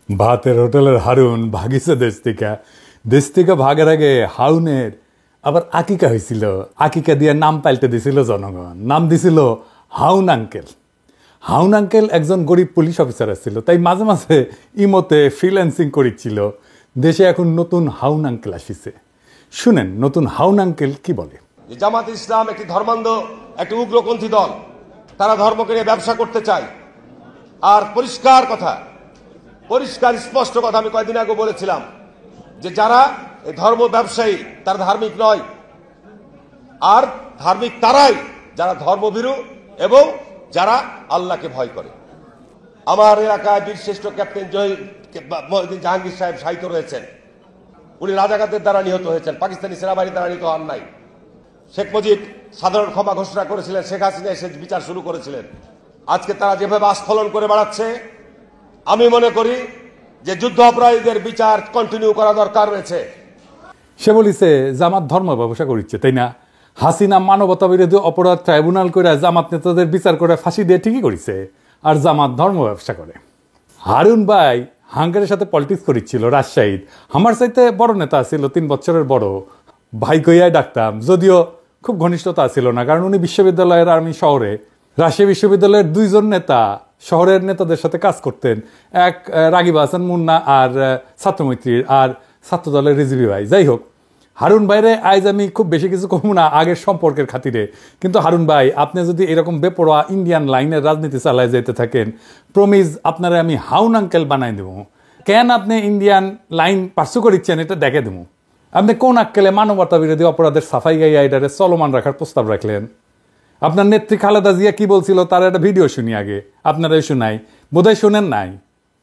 ভাতের হোটেলের হারুন ভাগিছে দেশ থেকে ভাগের আগে হাউনের আবার আকিকা হয়েছিল। আকিকা দিয়ে নাম পাল্টে দিছিল জনগণ, নাম দিছিল হাউন আঙ্কেল। হাউন আঙ্কেল একজন গরিব পুলিশ অফিসার ছিল, তাই মাঝে মাঝে ইমোতে ফ্রিল্যান্সিং করেছিল। দেশে এখন নতুন হাউন আঙ্কেল আসিছে, শুনেন নতুন হাউন আঙ্কেল কি বলে। জামাত ইসলাম একটি ধর্মান্ধ, একটি উগ্রপন্থী দল, তারা ধর্মকে নিয়ে ব্যবসা করতে চায়। আর পরিষ্কার স্পষ্ট কথা আমি কয়েকদিন আগে বলেছিলাম যে যারা এই ধর্ম ব্যবসায়ী তারা ধার্মিক নয়, আর ধার্মিক তারাই যারা ধর্মভীরু এবং যারা আল্লাহকে ভয় করে। আমার এলাকায় বীরশ্রেষ্ঠ ক্যাপ্টেন মহিউদ্দিন জাহাঙ্গীর সাহেব শাহিদ রয়েছেন। উনি রাজাকারদের দ্বারা নিহত হয়েছেন, পাকিস্তানি সেনাবাহিনীর দ্বারা নিহত হন নাই। শেখ মুজিব সাধারণ ক্ষমা ঘোষণা করেছিলেন, শেখ হাসিনা এসে বিচার শুরু করেছিলেন। আজকে তারা যেভাবে আস্ফলন করে বেড়াচ্ছে, আমি মনে করি যে যুদ্ধ অপরাধীদের বিচার কন্টিনিউ করা দরকার রয়েছে। সে বলিছে জামাত ধর্ম ব্যবসা করিচ্ছে, তাই না? হাসিনা মানবতা বিরোধী অপরাধ ট্রাইব্যুনাল করে জামাত নেতাদের বিচার করে ফাঁসি দিয়ে ঠিকই করেছে, আর জামাত ধর্ম ব্যবসা করে। হারুন ভাই হাঙ্গারের সাথে পলিটিক্স করিচ্ছিল রাজশাহীর। আমার চাইতে বড় নেতা ছিল, 3 বছরের বড়। ভাই কইয়াই ডাকতাম, যদিও খুব ঘনিষ্ঠতা ছিল না, কারণ উনি বিশ্ববিদ্যালয়ের আমি শহরে রাজশাহী বিশ্ববিদ্যালয়ের 2 জন নেতা শহরের নেতাদের সাথে কাজ করতেন। এক রাগিব হাসান মুন্না আর ছাত্রমৈত্রীর, আর ছাত্রদলের রিজভি ভাই। যাই হোক, হারুন ভাইরে আজ আমি খুব বেশি কিছু কমু না আগের সম্পর্কের খাতিরে, কিন্তু হারুন ভাই আপনি যদি এরকম বেপরোয়া ইন্ডিয়ান লাইনের রাজনীতি চালায় যেতে থাকেন, প্রমিজ আপনারা আমি হাউন আঙ্কেল বানাই দেবো। কেন আপনি ইন্ডিয়ান লাইন পার্সু করিচ্ছেন এটা দেখে দেবো। আপনি কোন আক্কেলে মানবতা বিরোধী অপরাধের সাফাই গাইয়া এটারে চলমান রাখার প্রস্তাব রাখলেন? আপনার নেত্রী খালেদা জিয়া কি বলছিল তার একটা ভিডিও শুনি আগে, আপনারাই শুনাই, বোধহয় শুনেন নাই,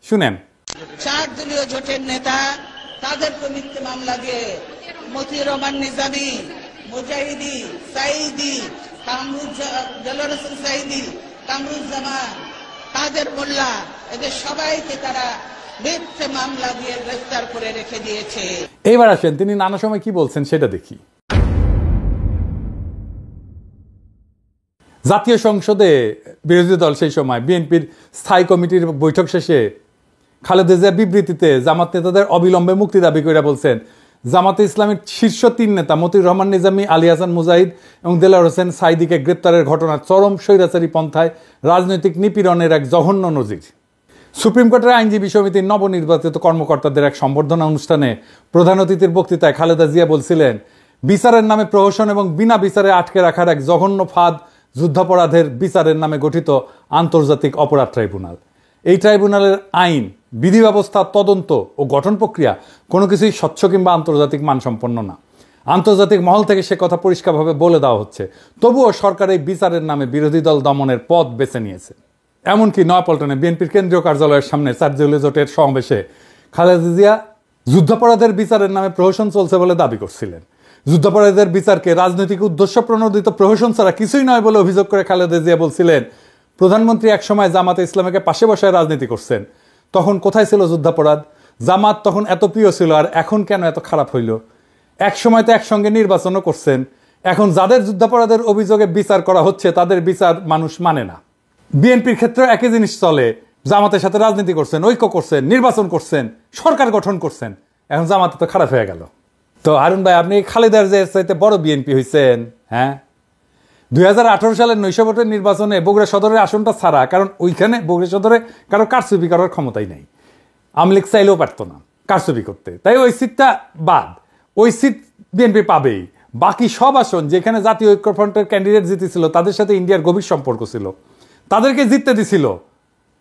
শুনেন। 4 দলীয় জোটের নেতা তাদেরকে মিথ্যে মামলা দিয়ে মতিউর রহমান নিজামী, মুজাহিদি, সাইদি, সাইদি, কামরুজ্জামান, কাদের মোল্লা, এদের সবাইকে তারা মিথ্যে মামলা দিয়ে গ্রেফতার করে রেখে দিয়েছে। এইবার আসেন তিনি নানা সময় কি বলছেন সেটা দেখি। জাতীয় সংসদে বিরোধী দল সেই সময় বিএনপির স্থায়ী কমিটির বৈঠক শেষে খালেদা জিয়া বিবৃতিতে জামাত নেতাদের অবিলম্বে মুক্তি দাবি করে বলছেন, জামাতে ইসলামের শীর্ষ 3 নেতা মতিউর রহমান নিজামী, আলী হাসান মুজাহিদ এবং দেলোয়ার হোসেন সাইদিকে গ্রেপ্তারের ঘটনা চরম স্বৈরাচারী পন্থায় রাজনৈতিক নিপীড়নের এক জঘন্য নজির। সুপ্রিম কোর্টের আইনজীবী সমিতির নবনির্বাচিত কর্মকর্তাদের এক সম্বর্ধনা অনুষ্ঠানে প্রধান অতিথির বক্তৃতায় খালেদা জিয়া বলছিলেন, বিচারের নামে প্রহসন এবং বিনা বিচারে আটকে রাখার এক জঘন্য ফাঁদ যুদ্ধাপরাধের বিচারের নামে গঠিত আন্তর্জাতিক অপরাধ ট্রাইব্যুনাল। এই ট্রাইব্যুনালের আইন, বিধি ব্যবস্থা, তদন্ত ও গঠন প্রক্রিয়া কোনো কিছুই স্বচ্ছ কিংবা আন্তর্জাতিক মানসম্পন্ন না। আন্তর্জাতিক মহল থেকে সে কথা পরিষ্কারভাবে বলে দেওয়া হচ্ছে, তবুও সরকার এই বিচারের নামে বিরোধী দল দমনের পথ বেছে নিয়েছে। এমনকি নয়াপল্টনে বিএনপির কেন্দ্রীয় কার্যালয়ের সামনে 4 দলীয় জোটের সমাবেশে খালেদা জিয়া যুদ্ধাপরাধের বিচারের নামে প্রহসন চলছে বলে দাবি করছিলেন। যুদ্ধাপরাধীদের বিচারকে রাজনৈতিক উদ্দেশ্য প্রণোদিত প্রহসন ছাড়া কিছুই নয় বলে অভিযোগ করে খালেদা জিয়া বলছিলেন, প্রধানমন্ত্রী একসময় জামাতে ইসলামীকে পাশে বসায় রাজনীতি করছেন, তখন কোথায় ছিল যুদ্ধাপরাধ? জামাত তখন এত প্রিয় ছিল, আর এখন কেন এত খারাপ হইল? এক সময় তো একসঙ্গে নির্বাচনও করছেন। এখন যাদের যুদ্ধাপরাধের অভিযোগে বিচার করা হচ্ছে তাদের বিচার মানুষ মানে না। বিএনপির ক্ষেত্রে একই জিনিস চলে, জামাতের সাথে রাজনীতি করছেন, ঐক্য করছেন, নির্বাচন করছেন, সরকার গঠন করছেন, এখন জামাতে তো খারাপ হয়ে গেল। তো হারুন ভাই আপনি খালেদার যে চাইতে বড় বিএনপি হয়েছেন, হ্যাঁ? 2018 সালের 900 ভোটের নির্বাচনে বগুড়া সদরের আসনটা ছাড়া, কারণ ওইখানে বগুড়া সদরে কারো কারচুপি করার ক্ষমতাই নাই, আওয়ামী লীগ চাইলেও পারতো না কারচুপি করতে, তাই ওই সিটটা বাদ। ওই সিট বিএনপি পাবেই। বাকি সব আসন যেখানে জাতীয় ঐক্যফ্রন্টের ক্যান্ডিডেট জিতেছিল, তাদের সাথে ইন্ডিয়ার গভীর সম্পর্ক ছিল, তাদেরকে জিততে দিছিল।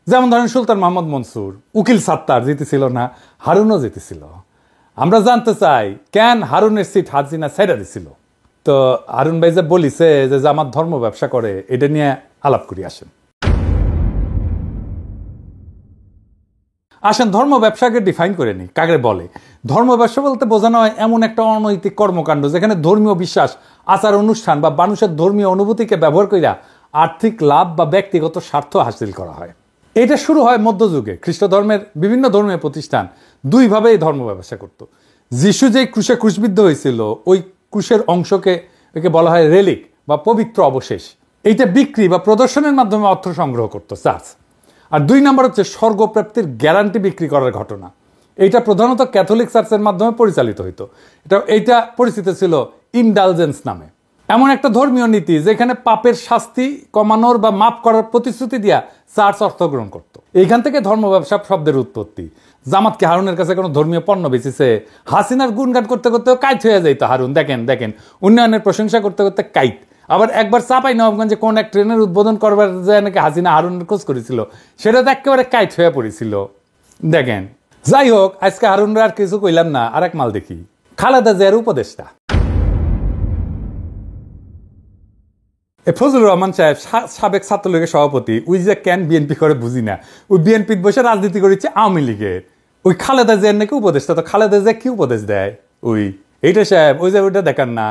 যেমন ধরেন সুলতান মোহাম্মদ মনসুর, উকিল সাত্তার জিতেছিল না, হারুনও জিতেছিল। আমরা জানতে চাই কেন হারুনের সিট হাসিনা ছেড়ে দিছিল। তো হারুন ভাই যে বলিছে যে জামাত ধর্ম ব্যবসা করে, এটা নিয়ে আলাপ করি। আসেন ধর্ম ব্যবসাকে ডিফাইন করে নি, কাকে বলে। ধর্ম ব্যবসা বলতে বোঝানো হয় এমন একটা অনৈতিক কর্মকাণ্ড যেখানে ধর্মীয় বিশ্বাস, আচার অনুষ্ঠান বা মানুষের ধর্মীয় অনুভূতিকে ব্যবহার করিয়া আর্থিক লাভ বা ব্যক্তিগত স্বার্থ হাসিল করা হয়। এটা শুরু হয় মধ্যযুগে। খ্রিস্ট ধর্মের বিভিন্ন ধর্মীয় প্রতিষ্ঠান 2 ভাবে এই ধর্ম ব্যবসা করত। যিশু যে ক্রুশে ক্রুশবিদ্ধ হয়েছিল, ওই ক্রুশের অংশকে বলা হয় রেলিক বা পবিত্র অবশেষ। এইটা বিক্রি বা প্রদর্শনের মাধ্যমে অর্থ সংগ্রহ করত চার্চ। আর 2 নম্বর হচ্ছে স্বর্গপ্রাপ্তির গ্যারান্টি বিক্রি করার ঘটনা। এইটা প্রধানত ক্যাথলিক চার্চের মাধ্যমে পরিচালিত হইতো। এইটা পরিচিত ছিল ইনডালজেন্স নামে। এমন একটা ধর্মীয় নীতি যেখানে পাপের শাস্তি কমানোর বা মাফ করার প্রতিশ্রুতি দিয়া চার্চ অর্থ গ্রহণ করত। এইখান থেকে ধর্ম ব্যবসা শব্দের উৎপত্তি। জামাত কি হারুনের কাছে কোনো ধর্মীয় পণ্য বেচেছে? হাসিনার গুণগান করতে করতে কাইট হয়ে যাইতো হারুন। দেখেন উন্নয়নের প্রশংসা করতে করতে কাইট। আবার একবার চাঁপাইনবাবগঞ্জে কোন এক ট্রেনের উদ্বোধন করবার যায় নাকি হাসিনা হারুনের খোঁজ করেছিল, সেটা তো একেবারে কাইট হয়ে পড়েছিল। দেখেন, যাই হোক, আজকে হারুনরা আর কিছু কইলাম না, আরেক মাল দেখি। খালেদা জিয়ার উপদেষ্টা ফজলুর রহমান সাহেব, সাবেক ছাত্রলীগের সভাপতি, ওই যে কেন বিএনপি করে বুঝি না, ওই বিএনপির বসে রাজনীতি করেছে আওয়ামী লীগের। ওই খালেদা জিয়ার নাকি উপদেষ্টা। তো খালেদা জিয়া কি উপদেশ দেয়? এইটা সাহেব, ওই যে ওইটা দেখান না,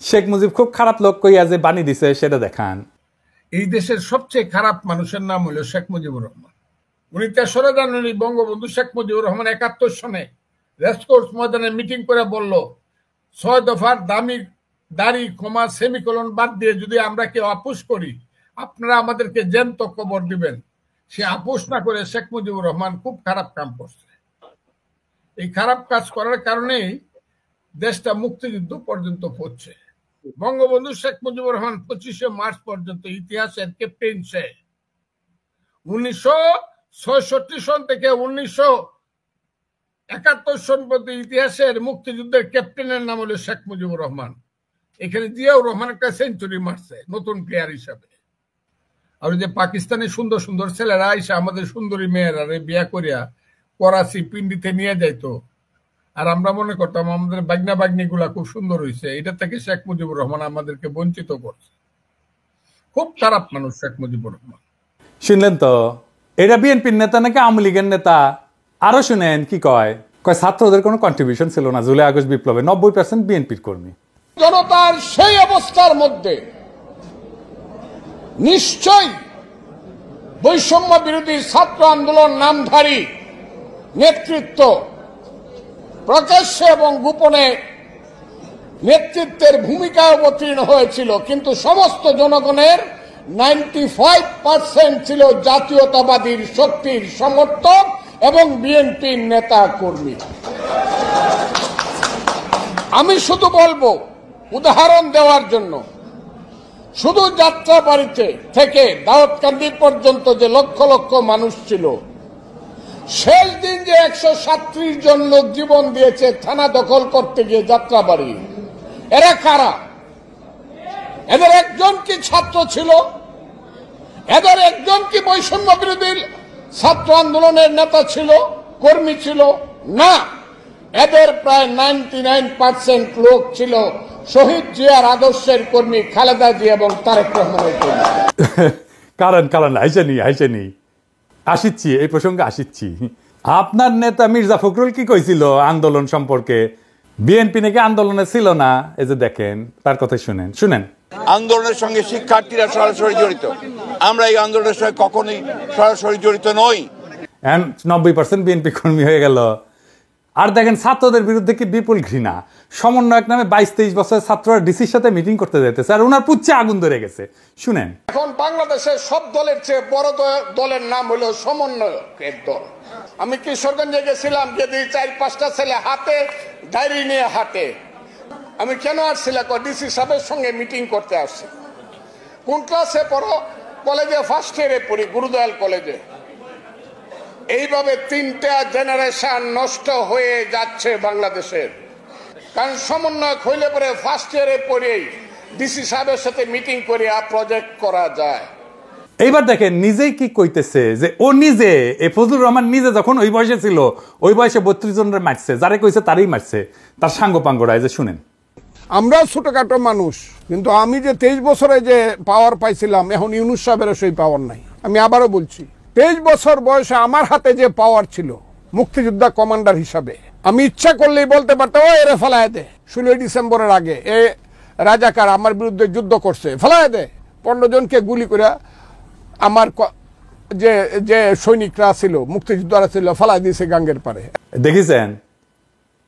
শেখ মুজিব খুব খারাপ লোক কইয়া যে বাণী দিছে সেটা দেখান। এই দেশের সবচেয়ে খারাপ মানুষের নাম হলো শেখ মুজিবুর রহমান। উনি 3রা জানুয়ারি বঙ্গবন্ধু শেখ মুজিবুর রহমান 71 সনে রেসকোর্স ময়দানে মিটিং করে বলল, 6 দফার দাড়ি কমা সেমিকোলন বাদ দিয়ে যদি আমরা কেউ আপোষ করি, আপনারা আমাদেরকে জ্যান্ত কবর দিবেন। সে আপোষ না করে শেখ মুজিবুর রহমান খুব খারাপ কাম করছে। এই খারাপ কাজ করার কারণেই দেশটা মুক্তিযুদ্ধ পর্যন্ত পড়ছে। বঙ্গবন্ধু শেখ মুজিবুর রহমান 25শে মার্চ পর্যন্ত ইতিহাসের ক্যাপ্টেন সে। 1966 সন থেকে 1971 সন পর্যন্ত ইতিহাসের মুক্তিযুদ্ধের ক্যাপ্টেনের নাম হলো শেখ মুজিবুর রহমান। এখানে জিয়াউর রহমান একটা সেঞ্চুরি মারছে নতুন প্লেয়ার হিসাবে। আর যে পাকিস্তানি সুন্দর সুন্দর ছেলেরা আইসা আমাদের সুন্দরী মেয়েরা বিয়া করিয়া করাচি পিন্ডিতে নিয়ে যাইতো, আর আমরা মনে করতাম আমাদের বাগনা বাগনি গুলা খুব সুন্দর হয়েছে। এটা থেকে শেখ মুজিবুর রহমান আমাদেরকে বঞ্চিত করছে। খুব খারাপ মানুষ শেখ মুজিবুর রহমান। শুনলেন তো, এটা বিএনপির নেতা নাকি আওয়ামী লীগের নেতা? আরো শুনেন কি কয়। ছাত্রদের কোনো কন্ট্রিবিউশন ছিল না জুলাই আগস্ট বিপ্লবে, 90% বিএনপির কর্মী। জনতার সেই অবস্থার মধ্যে নিশ্চয়ই বৈষম্য বিরোধী ছাত্র আন্দোলন নামধারী নেতৃত্ব প্রকাশ্যে এবং গোপনে নেতৃত্বের ভূমিকা অবতীর্ণ হয়েছিল, কিন্তু সমস্ত জনগণের 95% ছিল জাতীয়তাবাদী শক্তির সমর্থক এবং বিএনপির নেতা কর্মী। আমি শুধু বলবো, উদাহরণ দেওয়ার জন্য, শুধু যাত্রাবাড়িতে থেকে দাউদকান্দি পর্যন্ত যে লক্ষ লক্ষ মানুষ ছিল, শেষ দিন যে 137 জন লোক জীবন দিয়েছে থানা দখল করতে গিয়ে যাত্রাবাড়ি, এরা কারা? এদের একজন কি ছাত্র ছিল? এদের একজন কি বৈষম্য বিরোধী ছাত্র আন্দোলনের নেতা ছিল, কর্মী ছিল? না, এদের প্রায় 99% লোক ছিল শহীদ জিয়ার আদর্শের কর্মী, খালেদা জিয়া এবং তারেক রহমানের কর্মী। কারণ হাইসানি আসিচ্ছি, এই প্রসঙ্গে আসিচ্ছি। আপনার নেতা মির্জা ফখরুল কি কইছিল আন্দোলন সম্পর্কে? বিএনপি নাকি আন্দোলনে ছিল না। এই যে দেখেন, তার কথা শুনেন। আন্দোলনের সঙ্গে শিক্ষার্থীরা সরাসরি জড়িত, আমরা এই আন্দোলনের সঙ্গে কখনোই সরাসরি জড়িত নই। 90% বিএনপি কর্মী হয়ে গেল। আর দেখেন, ছাত্রদের বিরুদ্ধে কি বিপুল ঘৃণা। সমন্বয়ক নামে 22-23 বছরের ছাত্ররা ডিসির সাথে মিটিং করতে যেতেছে, আর ওনার পুচ্ছে আগুন ধরে গেছে। শুনেন, এখন বাংলাদেশের সব দলের চেয়ে বড় দলের নাম হলো সমন্বয়কের দল। আমি কিশোরগঞ্জে গেছিলাম, যদি 4-5টা ছেলে হাতে ডায়েরি নিয়ে হাঁটে। আমি কেন আসছিলাম? ডিসি সাহেবের সঙ্গে মিটিং করতে আসছি। কোন ক্লাসে পড়ো? কলেজে ফার্স্ট ইয়ারে পড়ি, গুরুদয়াল কলেজে। এইভাবে 3টা জেনারেশন নষ্ট হয়ে যাচ্ছে বাংলাদেশের। কারণ সমন্বয়ক হইলে পরে ফার্স্ট ইয়ারে পড়েই ডিসি সাহেবের সাথে মিটিং করে প্রজেক্ট করা যায়। এইবার দেখেন নিজেই কি কইতেছে, যে ও নিজে, ফজলুর রহমান নিজে যখন ওই বয়সে ছিল, ওই বয়সে 32 জনের মারছে, যারে কইছে তারই মারছে, তার সাঙ্গপাঙ্গরা। এই যে শুনেন, আমরা ছোটখাটো মানুষ, কিন্তু আমি যে 23 বছরে যে পাওয়ার পাইছিলাম, এখন ইউনূস সাহেবের সেই পাওয়ার নাই। আমি আবারও বলছি, 23 বছর বয়সে আমার হাতে যে পাওয়ার ছিল মুক্তিযোদ্ধা কমান্ডার হিসাবে, আমি ইচ্ছা করলেই বলতে পারতাম, ও এরে ফেলায় দে, 16 ডিসেম্বরের আগে এ রাজাকার আমার বিরুদ্ধে যুদ্ধ করছে, ফেলায় দে। 15 জনকে গুলি করে আমার যে সৈনিকরা ছিল, মুক্তিযোদ্ধারা ছিল, ফেলায় দিয়েছে গাঙ্গের পারে। দেখেছেন?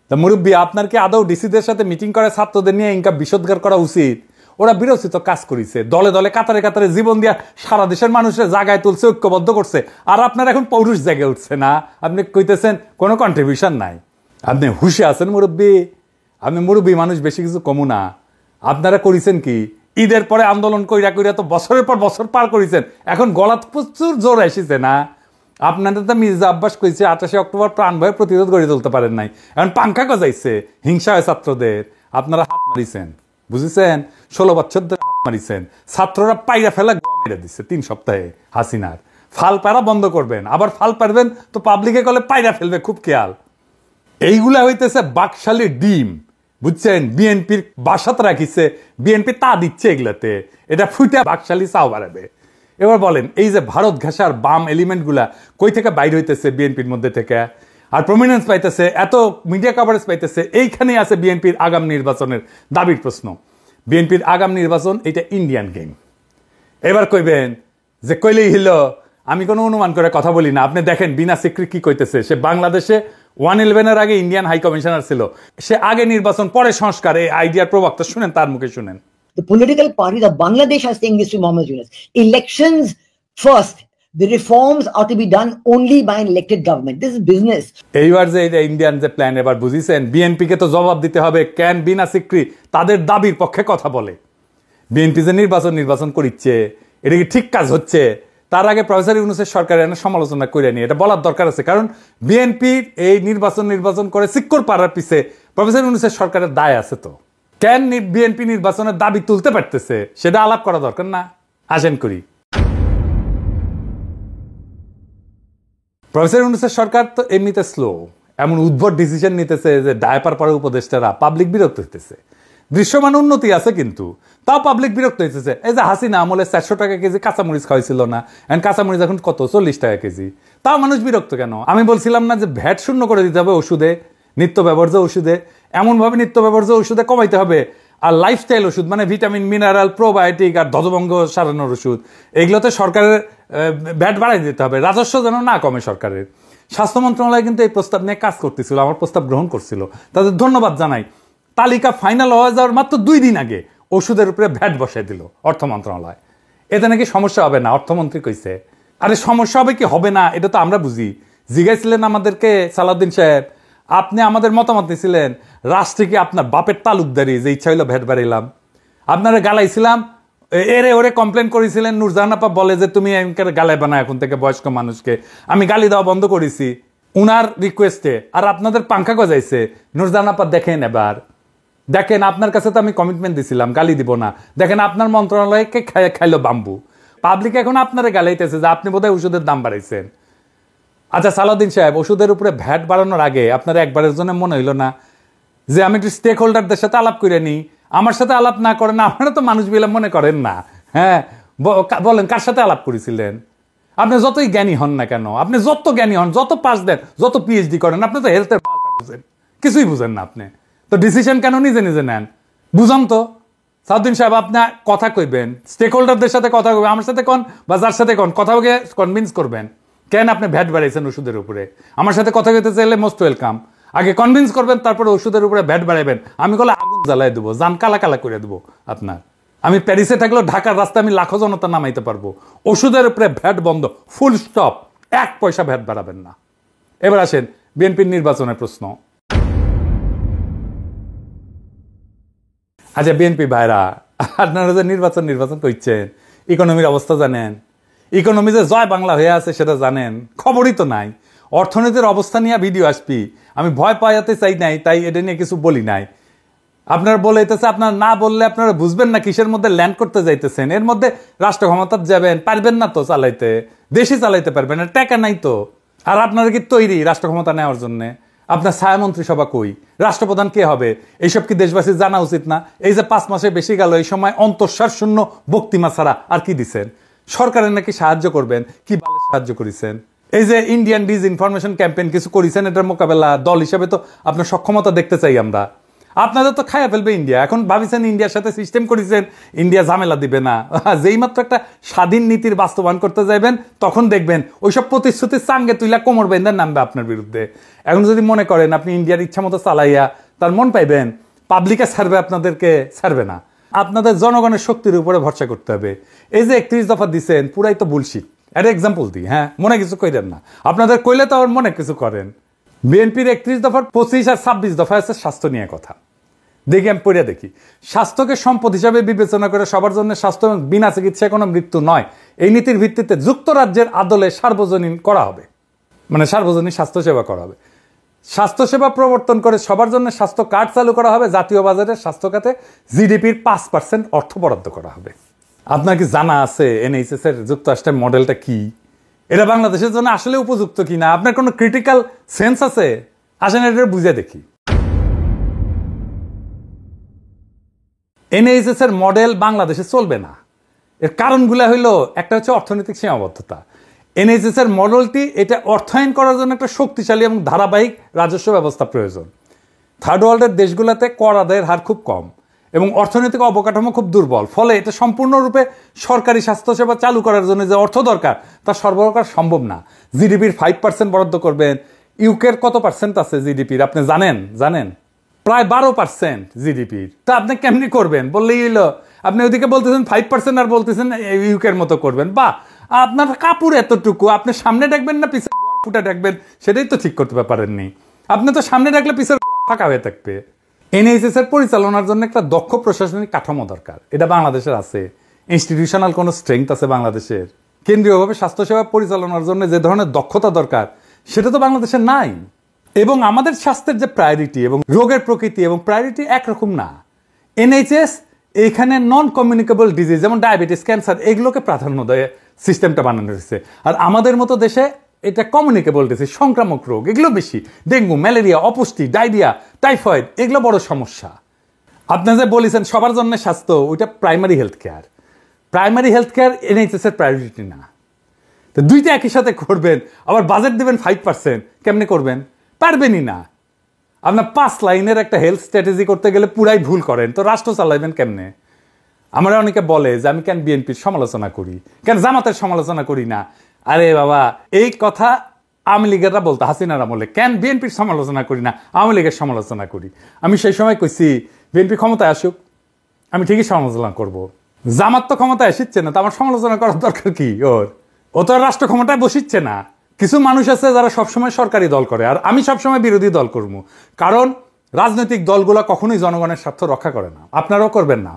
তা মুরব্বী, আপনার কি আদৌ ডিসিদের সাথে মিটিং করে ছাত্রদের নিয়ে ইনকা বিষোদ্গার করা উচিত? ওরা বিরোচিত কাজ করেছে, দলে দলে কাতারে কাতারে জীবন দিয়া সারা দেশের মানুষের জায়গায় তুলছে, ঐক্যবদ্ধ করছে। আর আপনার এখন পৌরুষ জায়গায় উঠছে না, আপনি কইতেছেন কোনো কন্ট্রিবিউশন নাই। আপনি হুশে আছেন মুরব্বী, আপনি মুরব্বী মানুষ, বেশি কিছু কমু না। আপনারা করেছেন কি, ঈদের পরে আন্দোলন কইরা কইরা তো বছরের পর বছর পার করেছেন, এখন গলাত প্রচুর জোর এসেছে না? আপনাদের তো মির্জা আব্বাস কইছে 28 অক্টোবর প্রাণ ভয়ে প্রতিরোধ গড়ে তুলতে পারেন নাই, এখন পাঙ্খা গজাইছে, হিংসা হয় ছাত্রদের, আপনারা হাত মারিছেন, বুঝেছেন? 16 বছর ধরে হাত মারিছেন, ছাত্ররা পাইরা ফেলা মেরে দিচ্ছে 3 সপ্তাহে হাসিনার। ফাল পারা বন্ধ করবেন, আবার ফাল পারবেন তো পাবলিকে কলে পাইরা ফেলবে, খুব খেয়াল। এইগুলা হইতেছে বাকশালী ডিম, বুঝছেন? বিএনপির বাসাত রাখিছে, বিএনপি তা দিচ্ছে এগুলাতে, এটা ফুটে বাকশালী চাও বাড়াবে। এবার বলেন, এই যে ভারত ঘেঁষার বাম এলিমেন্ট গুলা কই থেকে বাইর হইতেছে বিএনপির মধ্যে থেকে, আর প্রমিনেন্স পাইতেছে, এত মিডিয়া কভারেজ পাইতেছে, এইখানেই আছে বিএনপির আগাম নির্বাচনের দাবির প্রশ্ন। বিএনপির আগাম নির্বাচন এটা ইন্ডিয়ান গেম। এবার কইবেন যে কইলেই হিল, আমি কোনো অনুমান করে কথা বলি না। আপনি দেখেন বিনা সিক্রি কি কইতেছে, সে বাংলাদেশে 111-এর আগে ইন্ডিয়ান হাই কমিশনার ছিল, সে আগে নির্বাচন পরে সংস্কার, এই আইডিয়ার প্রবক্তা, শুনেন তার মুখে শুনেন। The political parties of Bangladesh are saying this to Mohammed Yunus. Elections first. The reforms are to be done only by an elected government. This is business. এইবার যে ইন্ডিয়ান যে প্ল্যান, এবার বুঝিছেন? বিএনপিকে তো জবাব দিতে হবে, কেন বিনা সিক্রি তাদের দাবির পক্ষে কথা বলে। বিএনপি যে নির্বাচন করিচ্ছে, এটা কি ঠিক কাজ হচ্ছে? তার আগে প্রফেসর ইউনূসের সরকারের সমালোচনা করে নিয়ে এটা বলার দরকার আছে, কারণ বিএনপির এই নির্বাচন করে সিক্কর পাড়ার পিছে প্রফেসর ইউনূসের সরকারের দায় আছে। তো কেন বিএনপি নির্বাচনের দাবি তুলতে পারতেছে সেটা আলাপ করা দরকার না? আসেন করি। প্রফেসর ইউনূসের সরকার তো এমনিতে স্লো, এমন উদ্ভট ডিসিশন নিতেছে যে ডায়াপার পরে উপদেষ্টারা, পাবলিক বিরক্ত হইতেছে। দৃশ্যমান উন্নতি আছে কিন্তু তাও পাবলিক বিরক্ত হইতেছে। এই যে হাসিনা আমলে 400 টাকা কেজি কাঁচামরিচ খাওয়াইছিল না, এখন কাঁচামরিচ এখন কত, 40 টাকা কেজি, তাও মানুষ বিরক্ত কেন? আমি বলছিলাম না যে ভ্যাট শূন্য করে দিতে হবে ওষুধে, নিত্য ব্যবহার্য ওষুধে, এমনভাবে নিত্য ব্যবহার্য ওষুধে কমাইতে হবে। আর লাইফস্টাইল ওষুধ মানে ভিটামিন, মিনারেল, প্রোবায়োটিক আর ধ্বজভঙ্গ সারানোর ওষুধ, এগুলোতে সরকারের ভ্যাট বাড়াই দিতে হবে, রাজস্ব যেন না কমে সরকারের। স্বাস্থ্য মন্ত্রণালয় কিন্তু এই প্রস্তাব নিয়ে কাজ করতেছিল, আমার প্রস্তাব গ্রহণ করছিল, তাদের ধন্যবাদ জানাই। তালিকা ফাইনাল হয়ে যাওয়ার মাত্র 2 দিন আগে ওষুধের উপরে ভ্যাট বসাই দিল অর্থ মন্ত্রণালয়। এতে নাকি সমস্যা হবে না, অর্থমন্ত্রী কইছে। আরে সমস্যা হবে কি হবে না এটা তো আমরা বুঝি। জিজ্ঞাসিলেন আমাদেরকে সালাউদ্দিন সাহেব, আপনি আমাদের মতামত নিয়েছিলেন, রাষ্ট্রে কি আপনার বাপের তালুকদারি যে ইচ্ছা হইলো ভ্যাট বাড়াইলাম? আপনারা গালাইছিলাম, এরে ওরে কমপ্লেন করেছিলেন। নূরজাহান আপা বলে যে তুমি গালাই বানা এখন থেকে বয়স্ক মানুষকে, আমি গালি দেওয়া বন্ধ করেছি উনার রিকোয়েস্টে, আর আপনাদের পাঙ্খা গজাইছে। নূরজাহান আপা দেখেন, এবার দেখেন, আপনার কাছে তো আমি কমিটমেন্ট দিছিলাম গালি দিব না, দেখেন আপনার মন্ত্রণালয়কে খাইলো বাম্বু। পাবলিক এখন আপনারা গালাইতেছে যে আপনি বোধহয় ওষুধের দাম বাড়াইছেন। আচ্ছা সালাউদ্দিন সাহেব, ওষুধের উপরে ভ্যাট বাড়ানোর আগে আপনার একবারের জন্য মনে হইল না যে আমি একটু স্টেক হোল্ডারদের সাথে আলাপ করে নিই? আমার সাথে আলাপ না করেন, আপনারা তো মানুষ বিলা মনে করেন না। হ্যাঁ বলেন, কার সাথে আলাপ করেছিলেন? আপনি যতই জ্ঞানী হন না কেন, আপনি যত জ্ঞানী হন, যত পাস দেন, যত পিএইচডি করেন, আপনি তো হেলথের বুঝেন, কিছুই বুঝেন না আপনি। তো ডিসিশন কেন নিজে নিজে নেন? বুঝান তো। সাউদ্দিন সাহেব, আপনি কথা কইবেন, স্টেক হোল্ডারদের সাথে কথা কইবেন, আমার সাথে কোন বা যার সাথে কোন কথা বলে কনভিন্স করবেন কেন আপনি ভ্যাট বাড়াইছেন ওষুধের উপরে। আমার সাথে কথা কইতে চাইলে মোস্ট ওয়েলকাম, আগে কনভিন্স করবেন, তারপরে ওষুধের উপরে ভ্যাট বাড়াইবেন। আমি বলে আগুন জ্বালাই দেবো, জান কালা কালা করে দেবো আপনার। আমি প্যারিসে থাকলেও ঢাকার রাস্তায় আমি লাখো জনতা নামাইতে পারবো। ওষুধের উপরে ভ্যাট বন্ধ, ফুল স্টপ, 1 পয়সা ভ্যাট বাড়াবেন না। এবার আসেন বিএনপির নির্বাচনের প্রশ্ন। আচ্ছা বিএনপি ভাইরা, আপনারা যে নির্বাচন করছেন, ইকোনমির অবস্থা জানেন? ইকোনমি যে জয় বাংলা হয়ে আছে সেটা জানেন? খবরই তো নাই। অর্থনীতির অবস্থা নিয়ে ভিডিও আসবি, আমি ভয় পাইতে চাই নাই, তাই এটা নিয়ে কিছু বলি নাই। আপনারা বলেছে, আপনারা না বললে আপনারা বুঝবেন না কিসের মধ্যে ল্যান্ড করতে যাইতেছেন। এর মধ্যে রাষ্ট্র ক্ষমতা যাবেন, পারবেন না তো চালাইতে, দেশে চালাইতে পারবেন না, টাকা নাই তো। আর আপনারা কি তৈরি রাষ্ট্র ক্ষমতা নেওয়ার জন্য? আপনার ছায়ামন্ত্রী সভা কই? রাষ্ট্রপ্রধান কে হবে? এইসব কি দেশবাসীর জানা উচিত না? এই যে 5 মাসে বেশি গেল, এই সময় অন্তঃসার শূন্য বক্তিমা ছাড়া আর কি দিচ্ছেন? সরকারের নাকি সাহায্য করবেন, কি ভালো সাহায্য করেছেন? এই যে ইন্ডিয়ান ডিসইনফরমেশন ক্যাম্পেইন কিছু করেছেন, এটার মোকাবেলা দল হিসেবে তো আপনার সক্ষমতা দেখতে চাই আমরা। আপনাদের তো খাইয়া ফেলবে ইন্ডিয়া। এখন ভাবিছেন ইন্ডিয়ার সাথে সিস্টেম করেছেন, ইন্ডিয়া ঝামেলা দিবে না। যেই মাত্র একটা স্বাধীন নীতির বাস্তবায়ন করতে যাইবেন, তখন দেখবেন ওইসব প্রতিশ্রুতির চাঙ্গে তুইলা কোমর বেঁধে নামবে আপনার বিরুদ্ধে। এখন যদি মনে করেন আপনি ইন্ডিয়ার ইচ্ছা মতো চালাইয়া তার মন পাইবেন, পাবলিকে ছাড়বে, আপনাদেরকে ছাড়বে না। আপনাদের জনগণের শক্তির উপরে ভরসা করতে হবে। এই যে 31 দফা দিচ্ছেন পুরাই তো বুলশিট। একটা এক্সাম্পল দিই, হ্যাঁ, মনে কিছু কইলেন না, আপনাদের কইলে তো আবার মনে কিছু করেন। বিএনপির 31 দফার 25 আর 26 দফা আছে স্বাস্থ্য নিয়ে কথা। দেখি আমি পড়ে দেখি, স্বাস্থ্যকে সম্পদ হিসাবে বিবেচনা করে সবার জন্য স্বাস্থ্য এবং বিনা চিকিৎসায় কোনো মৃত্যু নয়, এই নীতির ভিত্তিতে যুক্তরাজ্যের আদলে সার্বজনীন করা হবে, মানে সার্বজনীন স্বাস্থ্যসেবা করা হবে। স্বাস্থ্যসেবা প্রবর্তন করে সবার জন্য স্বাস্থ্য কার্ড চালু করা হবে। জাতীয় বাজারে স্বাস্থ্য খাতে জিডিপির 5% অর্থ বরাদ্দ করা হবে। আপনার কি জানা আছে এনএইচএস এর যুক্তরাষ্ট্রের মডেলটা কি? এটা বাংলাদেশের জন্য আসলে উপযুক্ত কিনা? আপনার কোনো ক্রিটিক্যাল সেন্স আছে? আসেন এটা বুঝে দেখি। এনএইচএস এর মডেল বাংলাদেশে চলবে না। এর কারণগুলো হইলো, একটা হচ্ছে অর্থনৈতিক সীমাবদ্ধতা। এনএইচএস এর মডেলটি এটা অর্থায়ন করার জন্য একটা শক্তিশালী এবং ধারাবাহিক রাজস্ব ব্যবস্থা প্রয়োজন। থার্ড ওয়ার্ল্ডের দেশগুলোতে কর আদায়ের হার খুব কম এবং অর্থনৈতিক অবকাঠামো খুব দুর্বল, ফলে এটা সম্পূর্ণরূপে সরকারি স্বাস্থ্যসেবা চালু করার জন্য যে অর্থ দরকার তা সরবরাহ করা সম্ভব না। জিডিপির 5% বরাদ্দ করবেন। ইউকের কত পার্সেন্ট আছে জিডিপির আপনি জানেন? প্রায় 12% জিডিপির। তা আপনি কেমনি করবেন? বললেই হইলো, আপনি ওইদিকে বলতেছেন 5% আর বলতেছেন ইউকের মতো করবেন। বা আপনার কাপড় এতটুকু, আপনি সামনে ডাকবেন না পিছনে ফুটা ডাকবেন, সেটাই তো ঠিক করতে পারেননি। আপনি তো সামনে ডাকলে পিছের ফাঁকা হয়ে থাকবে। এনএইচএস এর পরিচালনার জন্য একটা দক্ষ প্রশাসনিক কাঠামো দরকার। এটা বাংলাদেশের আছে। ইনস্টিটিউশনাল কোনো স্ট্রেংথ আছে বাংলাদেশের? কেন্দ্রীয়ভাবে স্বাস্থ্যসেবা পরিচালনার জন্য যে ধরনের দক্ষতা দরকার সেটা তো বাংলাদেশের নাই। এবং আমাদের স্বাস্থ্যের যে প্রায়োরিটি এবং রোগের প্রকৃতি এবং প্রায়োরিটি একরকম না। এনএইচএস এইখানে নন কমিউনিকেবল ডিজিজ যেমন ডায়াবেটিস, ক্যান্সার, এগুলোকে প্রাধান্য দেয় সিস্টেমটা বানানো হয়েছে। আর আমাদের মতো দেশে এটা কমিউনিকেবল ডিজিজ, সংক্রামক রোগ, এগুলো বেশি। ডেঙ্গু, ম্যালেরিয়া, অপুষ্টি, ডায়রিয়া, টাইফয়েড, এগুলো বড় সমস্যা। আপনি যে বলেছেন সবার জন্য স্বাস্থ্য, ওইটা primary health care. Primary health care NHS এর প্রায়োরিটি না। তো দুইটা একই সাথে করবেন, আবার বাজেট দেবেন 5%, কেমনে করবেন? পারবেনই না। আপনার 5 লাইনের একটা হেলথ স্ট্র্যাটেজি করতে গেলে পুরাই ভুল করেন, তো রাষ্ট্র চালাইবেন কেমনে? আমরা অনেকে বলে যে আমি কেন বিএনপির সমালোচনা করি, কেন জামাতের সমালোচনা করি না। আরে বাবা, এই কথা আওয়ামী লীগেরা বলতো হাসিনার আমলে, কেন বিএনপির সমালোচনা করি না, আওয়ামী লীগের সমালোচনা করি। আমি সেই সময় কইছি বিএনপি ক্ষমতায় আসুক, আমি ঠিকই সমালোচনা করব। জামাত তো ক্ষমতায় আসিচ্ছে না, তো আমার সমালোচনা করার দরকার কি? ও তো রাষ্ট্র ক্ষমতায় বসিচ্ছে না। কিছু মানুষ আছে যারা সবসময় সরকারি দল করে, আর আমি সবসময় বিরোধী দল করবো। কারণ রাজনৈতিক দলগুলো কখনোই জনগণের স্বার্থ রক্ষা করে না, আপনারাও করবেন না।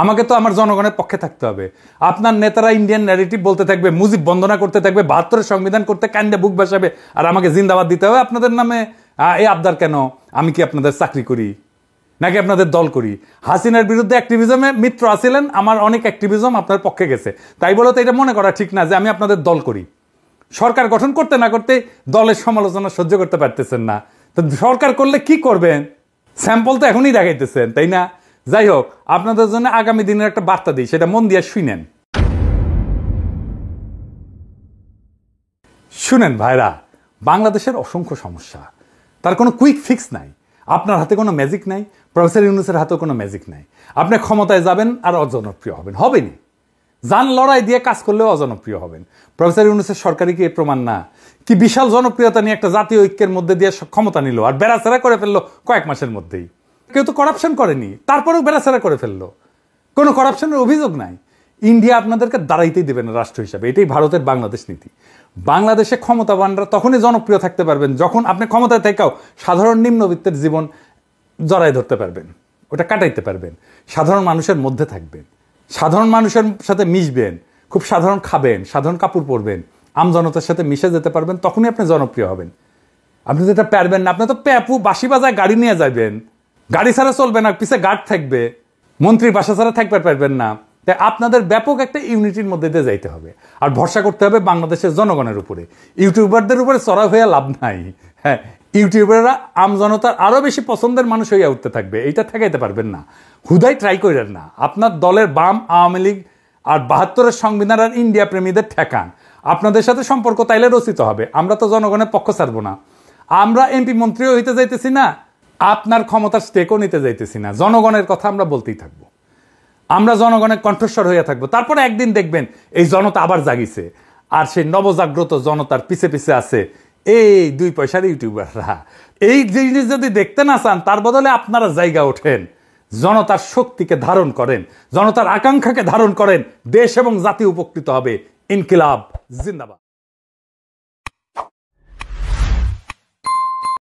আমাকে তো আমার জনগণের পক্ষে থাকতে হবে। আপনার নেতারা ইন্ডিয়ান ন্যারেটিভ বলতে থাকবে, মুজিব বন্দনা করতে থাকবে, 72-এর সংবিধান করতে কান্দে বুক বাসাবে, আর আমাকে জিন্দাবাদ দিতে হবে আপনাদের নামে। এই আবদার কেন? আমি কি আপনাদের চাকরি করি নাকি আপনাদের দল করি? হাসিনার বিরুদ্ধে অ্যাক্টিভিজমে মিত্র আছিলেন, আমার অনেক অ্যাক্টিভিজম আপনার পক্ষে গেছে, তাই বলে তো এটা মনে করা ঠিক না যে আমি আপনাদের দল করি। সরকার গঠন করতে না করতে দলের সমালোচনা সহ্য করতে পারতেছেন না, তো সরকার করলে কি করবেন? স্যাম্পল তো এখনই দেখাইতেছেন, তাই না? যাই হোক, আপনাদের জন্য আগামী দিনের একটা বার্তা দিই, সেটা মন দিয়ে শুনেন ভাইরা। বাংলাদেশের অসংখ্য সমস্যা, তার কোনো কুইক ফিক্স নাই। আপনার হাতে কোনো ম্যাজিক নাই, প্রফেসর ইউনূসের হাতেও কোনো ম্যাজিক নাই। আপনি ক্ষমতায় যাবেন আর অজনপ্রিয় হবেনই। জান লড়াই দিয়ে কাজ করলেও অজনপ্রিয় হবেন। প্রফেসর ইউনূসের সরকারি কি প্রমাণ না? কি বিশাল জনপ্রিয়তা নিয়ে একটা জাতীয় ঐক্যের মধ্যে দিয়ে ক্ষমতা নিল, আর বেড়াচেরা করে ফেললো কয়েক মাসের মধ্যেই। কেউ তো করাপশন করেনি, তারপরেও বেড়াচেরা করে ফেললো, কোনো করাপশনের অভিযোগ নাই। ইন্ডিয়া আপনাদেরকে দাঁড়াইতেই দেবে না রাষ্ট্র হিসাবে, এটাই ভারতের বাংলাদেশ নীতি। বাংলাদেশে ক্ষমতাবানরা তখনই জনপ্রিয় থাকতে পারবেন যখন আপনি ক্ষমতায় থেকেও সাধারণ নিম্নবিত্তের জীবন জড়াই ধরতে পারবেন, ওটা কাটাইতে পারবেন, সাধারণ মানুষের মধ্যে থাকবেন, সাধারণ মানুষের সাথে মিশবেন, খুব সাধারণ খাবেন, সাধারণ কাপড় পরবেন, আমজনতার সাথে মিশে যেতে পারবেন, তখনই আপনি জনপ্রিয় হবেন। আপনি যেটা পারবেন না, আপনি তো প্যাপু বাঁশি বাজায় গাড়ি নিয়ে যাবেন, গাড়ি ছাড়া চলবে না, পিছে গার্ড থাকবে, মন্ত্রীর বাসা ছাড়া থাকতে পারবেন না। তাই আপনাদের ব্যাপক একটা ইউনিটির মধ্যে দিয়ে যাইতে হবে, আর ভরসা করতে হবে বাংলাদেশের জনগণের উপরে। ইউটিউবারদের উপরে চড়া হয়ে লাভ নাই। হ্যাঁ, ইউটিউবাররা আমজনতার আরো বেশি পছন্দের মানুষ হইয়া উঠতে থাকবে, এইটা ঠেকাইতে পারবেন না। হুদাই ট্রাই করেন না। আপনার দলের বাম, আওয়ামী লীগ আর 72-এর সংবিধান আর ইন্ডিয়া প্রেমীদের ঠেকান। আপনাদের সাথে সম্পর্ক তাইলে রচিত হবে। আমরা তো জনগণের পক্ষ ছাড়বো না। আমরা এমপি মন্ত্রীও হইতে যাইতেছি না, আপনার ক্ষমতার স্টেকও নিতে যাইতেছি না। জনগণের কথা আমরা বলতেই থাকবো, আমরা জনগণের কণ্ঠস্বর হইয়া থাকবো। তারপরে একদিন দেখবেন এই জনতা আবার জাগিছে, আর সেই নবজাগ্রত জনতার পিছে পিছে আছে এই 2 পয়সার ইউটিউবাররা। এই জিনিস যদি দেখতে না চান, তার বদলে আপনারা জায়গা ওঠেন, জনতার শক্তিকে ধারণ করেন, জনতার আকাঙ্ক্ষাকে ধারণ করেন, দেশ এবং জাতি উপকৃত হবে। ইনকিলাব জিন্দাবাদ।